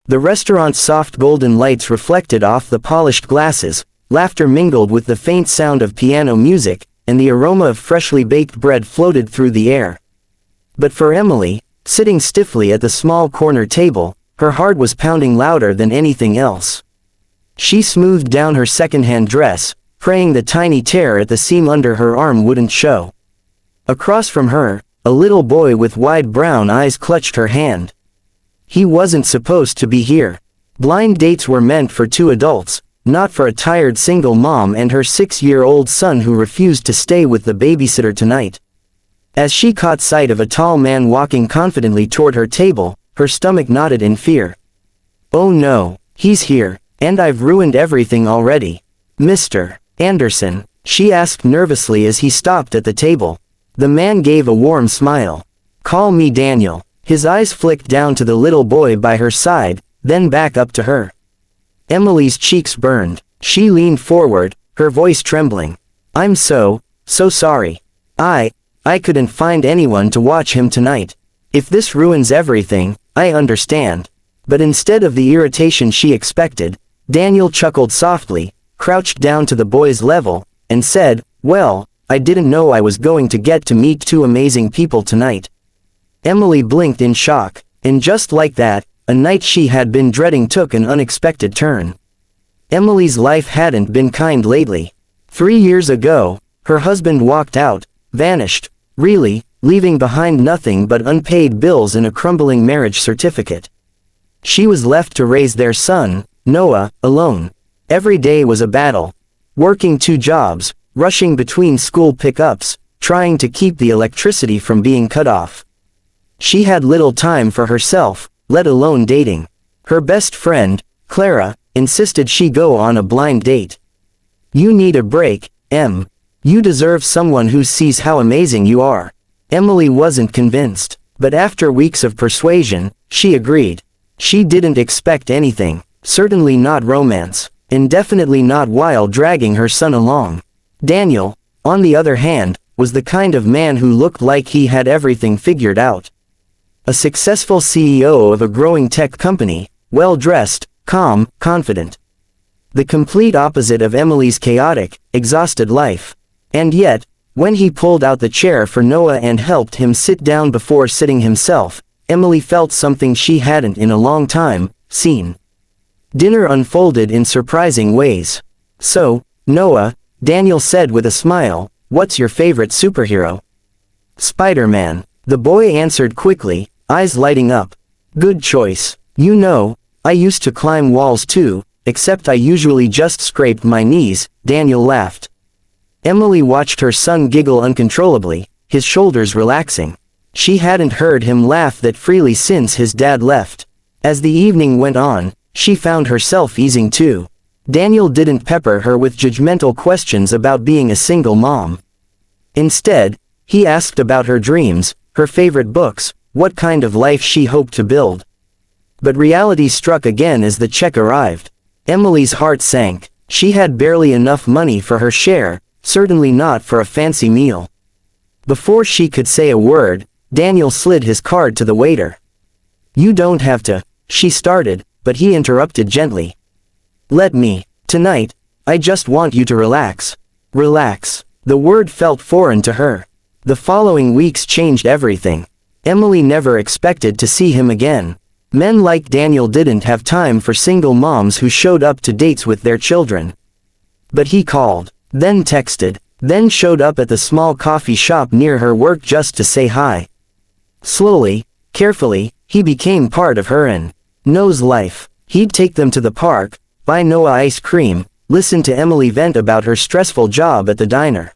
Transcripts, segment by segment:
The restaurant's soft golden lights reflected off the polished glasses, laughter mingled with the faint sound of piano music, and the aroma of freshly baked bread floated through the air. But for Emily, sitting stiffly at the small corner table, her heart was pounding louder than anything else. She smoothed down her second-hand dress, praying the tiny tear at the seam under her arm wouldn't show. Across from her, a little boy with wide brown eyes clutched her hand. He wasn't supposed to be here. Blind dates were meant for two adults, not for a tired single mom and her 6-year-old son who refused to stay with the babysitter tonight. As she caught sight of a tall man walking confidently toward her table, her stomach knotted in fear. Oh no, he's here, and I've ruined everything already. Mr. Anderson, she asked nervously as he stopped at the table. The man gave a warm smile. Call me Daniel. His eyes flicked down to the little boy by her side, then back up to her. Emily's cheeks burned. She leaned forward, her voice trembling. I'm so sorry. I couldn't find anyone to watch him tonight. If this ruins everything, I understand. But instead of the irritation she expected, Daniel chuckled softly, crouched down to the boy's level, and said, well, I didn't know I was going to get to meet two amazing people tonight. Emily blinked in shock, and just like that, a night she had been dreading took an unexpected turn. Emily's life hadn't been kind lately. 3 years ago, her husband walked out, vanished, really, leaving behind nothing but unpaid bills and a crumbling marriage certificate. She was left to raise their son, Noah, alone. Every day was a battle. Working 2 jobs, rushing between school pickups, trying to keep the electricity from being cut off. She had little time for herself, let alone dating. Her best friend, Clara, insisted she go on a blind date. You need a break, Em. You deserve someone who sees how amazing you are. Emily wasn't convinced, but after weeks of persuasion, she agreed. She didn't expect anything, certainly not romance, and definitely not while dragging her son along. Daniel, on the other hand, was the kind of man who looked like he had everything figured out. A successful CEO of a growing tech company, well-dressed, calm, confident. The complete opposite of Emily's chaotic, exhausted life. And yet, when he pulled out the chair for Noah and helped him sit down before sitting himself, Emily felt something she hadn't in a long time seen. Dinner unfolded in surprising ways. So, Noah, Daniel said with a smile, what's your favorite superhero? Spider-Man. The boy answered quickly, eyes lighting up. Good choice. You know, I used to climb walls too, except I usually just scraped my knees, Daniel laughed. Emily watched her son giggle uncontrollably, his shoulders relaxing. She hadn't heard him laugh that freely since his dad left. As the evening went on, she found herself easing too. Daniel didn't pepper her with judgmental questions about being a single mom. Instead, he asked about her dreams, her favorite books, what kind of life she hoped to build. But reality struck again as the check arrived. Emily's heart sank. She had barely enough money for her share, certainly not for a fancy meal. Before she could say a word, Daniel slid his card to the waiter. You don't have to, she started, but he interrupted gently. Let me. Tonight, I just want you to relax. Relax. The word felt foreign to her. The following weeks changed everything. Emily never expected to see him again. Men like Daniel didn't have time for single moms who showed up to dates with their children. But he called, then texted, then showed up at the small coffee shop near her work just to say hi. Slowly, carefully, he became part of her and Noah's life. He'd take them to the park, buy Noah ice cream, listen to Emily vent about her stressful job at the diner.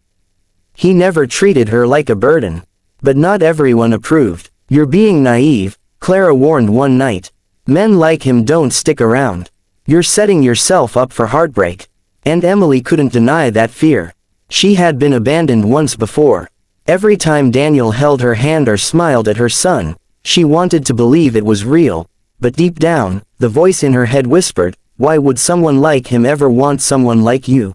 He never treated her like a burden. But not everyone approved. You're being naive, Clara warned one night. Men like him don't stick around. You're setting yourself up for heartbreak. And Emily couldn't deny that fear. She had been abandoned once before. Every time Daniel held her hand or smiled at her son, she wanted to believe it was real, but deep down, the voice in her head whispered, why would someone like him ever want someone like you?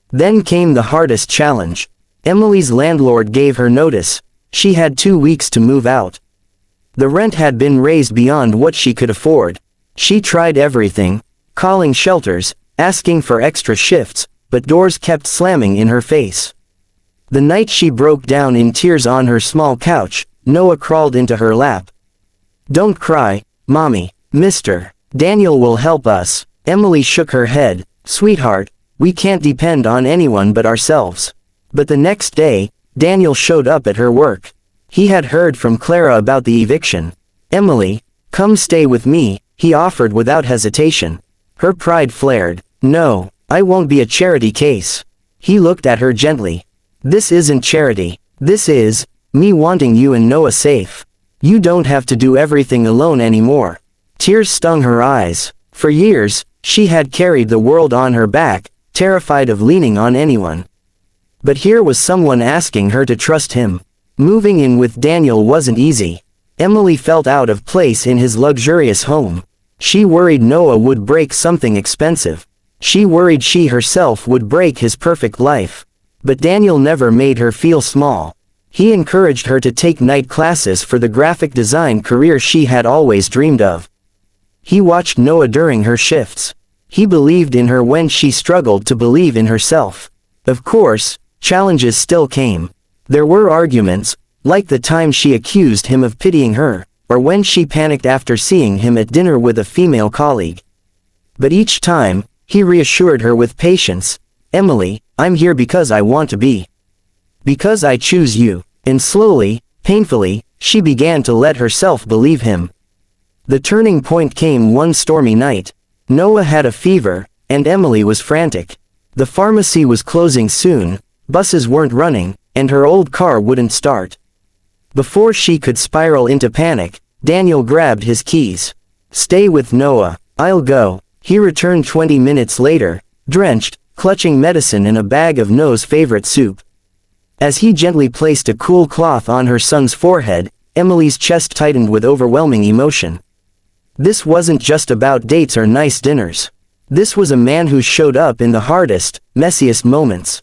Then came the hardest challenge. Emily's landlord gave her notice. She had 2 weeks to move out. The rent had been raised beyond what she could afford. She tried everything, calling shelters, asking for extra shifts, but doors kept slamming in her face. The night she broke down in tears on her small couch, Noah crawled into her lap. "Don't cry, Mommy. Mr. Daniel will help us." Emily shook her head. "Sweetheart, we can't depend on anyone but ourselves." But the next day, Daniel showed up at her work. He had heard from Clara about the eviction. "Emily, come stay with me," he offered without hesitation. Her pride flared. "No, I won't be a charity case." He looked at her gently. "This isn't charity. This is me wanting you and Noah safe. You don't have to do everything alone anymore." Tears stung her eyes. For years, she had carried the world on her back, terrified of leaning on anyone. But here was someone asking her to trust him. Moving in with Daniel wasn't easy. Emily felt out of place in his luxurious home. She worried Noah would break something expensive. She worried she herself would break his perfect life. But Daniel never made her feel small. He encouraged her to take night classes for the graphic design career she had always dreamed of. He watched Noah during her shifts. He believed in her when she struggled to believe in herself. Of course, challenges still came. There were arguments, like the time she accused him of pitying her, or when she panicked after seeing him at dinner with a female colleague. But each time, he reassured her with patience. "Emily, I'm here because I want to be. Because I choose you." And slowly, painfully, she began to let herself believe him. The turning point came one stormy night. Noah had a fever, and Emily was frantic. The pharmacy was closing soon, buses weren't running, and her old car wouldn't start. Before she could spiral into panic, Daniel grabbed his keys. "Stay with Noah. I'll go." He returned 20 minutes later, drenched, clutching medicine and a bag of Noah's favorite soup. As he gently placed a cool cloth on her son's forehead, Emily's chest tightened with overwhelming emotion. This wasn't just about dates or nice dinners. This was a man who showed up in the hardest, messiest moments.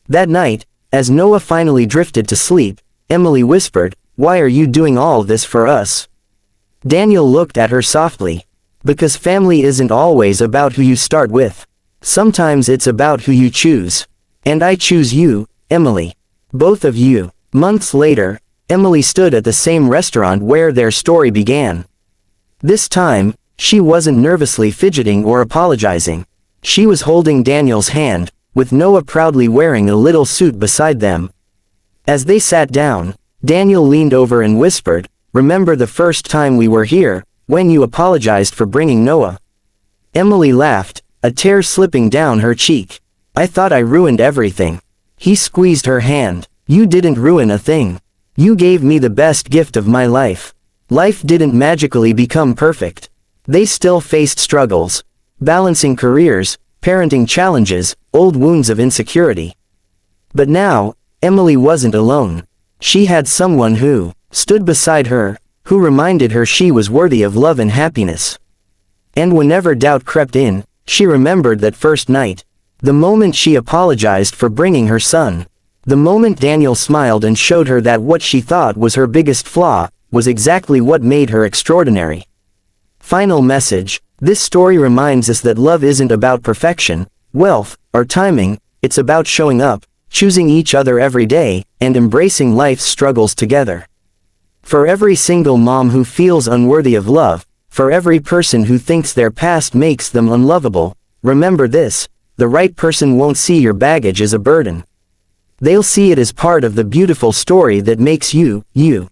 That night, as Noah finally drifted to sleep, Emily whispered, "Why are you doing all this for us?" Daniel looked at her softly. "Because family isn't always about who you start with. Sometimes it's about who you choose. And I choose you, Emily. Both of you." Months later, Emily stood at the same restaurant where their story began. This time, she wasn't nervously fidgeting or apologizing. She was holding Daniel's hand, with Noah proudly wearing a little suit beside them. As they sat down, Daniel leaned over and whispered, "Remember the first time we were here, when you apologized for bringing Noah?" Emily laughed, a tear slipping down her cheek. "I thought I ruined everything." He squeezed her hand. "You didn't ruin a thing. You gave me the best gift of my life." Life didn't magically become perfect. They still faced struggles, balancing careers, parenting challenges, old wounds of insecurity. But now, Emily wasn't alone. She had someone who stood beside her, who reminded her she was worthy of love and happiness. And whenever doubt crept in, she remembered that first night. The moment she apologized for bringing her son. The moment Daniel smiled and showed her that what she thought was her biggest flaw, was exactly what made her extraordinary. Final message: this story reminds us that love isn't about perfection, wealth, or timing. It's about showing up, choosing each other every day, and embracing life's struggles together. For every single mom who feels unworthy of love, for every person who thinks their past makes them unlovable, remember this: the right person won't see your baggage as a burden. They'll see it as part of the beautiful story that makes you, you.